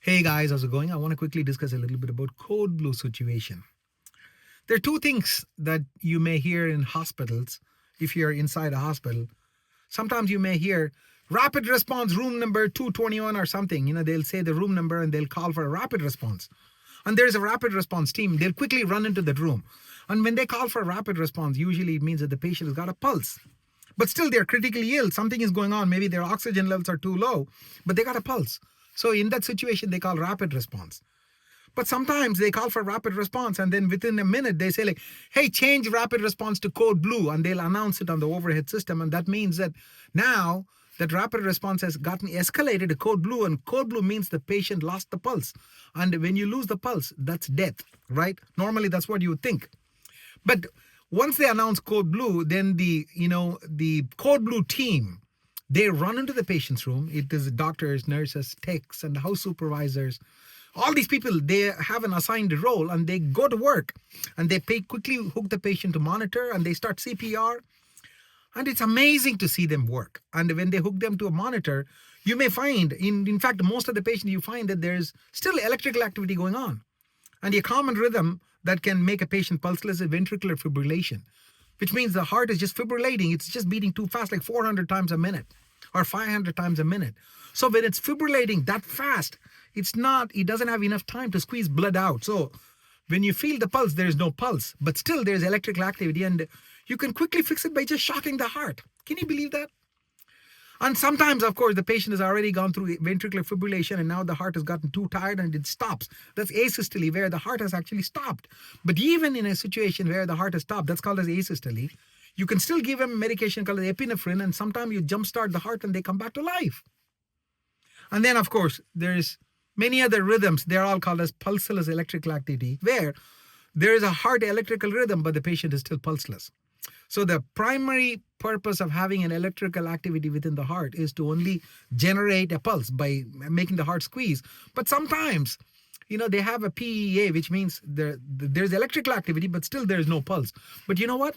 Hey guys, how's it going? I want to quickly discuss a little bit about code blue situation. There are two things that you may hear in hospitals if you're inside a hospital. Sometimes you may hear rapid response room number 221 or something. They'll say the room number and they'll call for a rapid response. And there's a rapid response team. They'll quickly run into that room. And when they call for a rapid response, usually it means that the patient has got a pulse. But still, they're critically ill. Something is going on. Maybe their oxygen levels are too low, but they got a pulse. So in that situation, they call rapid response. But sometimes they call for rapid response, and then within a minute they say like, "Hey, change rapid response to code blue," and they'll announce it on the overhead system, and that means that now that rapid response has gotten escalated to code blue, and code blue means the patient lost the pulse, and when you lose the pulse, that's death, right? Normally, that's what you would think, but once they announce code blue, then the code blue team, they run into the patient's room. It is doctors, nurses, techs, and house supervisors. All these people, they have an assigned role and they go to work and they quickly hook the patient to monitor and they start CPR. And it's amazing to see them work. And when they hook them to a monitor, you may find, in fact, most of the patients, you find that there's still electrical activity going on. And a common rhythm that can make a patient pulseless is ventricular fibrillation, which means the heart is just fibrillating. It's just beating too fast, like 400 times a minute or 500 times a minute. So when it's fibrillating that fast, it doesn't have enough time to squeeze blood out. So when you feel the pulse, there is no pulse, but still there's electrical activity, and you can quickly fix it by just shocking the heart. Can you believe that? And sometimes, of course, the patient has already gone through ventricular fibrillation and now the heart has gotten too tired and it stops. That's asystole, where the heart has actually stopped. But even in a situation where the heart has stopped, that's called as asystole, you can still give them a medication called epinephrine, and sometimes you jumpstart the heart and they come back to life. And then, of course, there's many other rhythms. They're all called as pulseless electrical activity, where there is a heart electrical rhythm, but the patient is still pulseless. So the primary purpose of having an electrical activity within the heart is to only generate a pulse by making the heart squeeze. But sometimes, they have a PEA, which means there's electrical activity, but still there's no pulse. But you know what?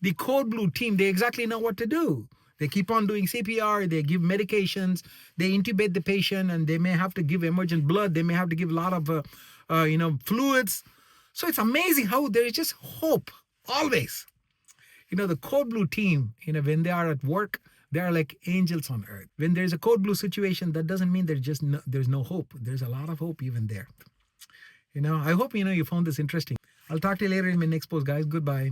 The code blue team, they exactly know what to do. They keep on doing CPR, they give medications, they intubate the patient, and they may have to give emergent blood. They may have to give a lot of, fluids. So it's amazing how there is just hope always. The code blue team, when they are at work, they are like angels on earth. When there's a code blue situation, that doesn't mean there's no hope. There's a lot of hope even there. I hope, you found this interesting. I'll talk to you later in my next post, guys. Goodbye.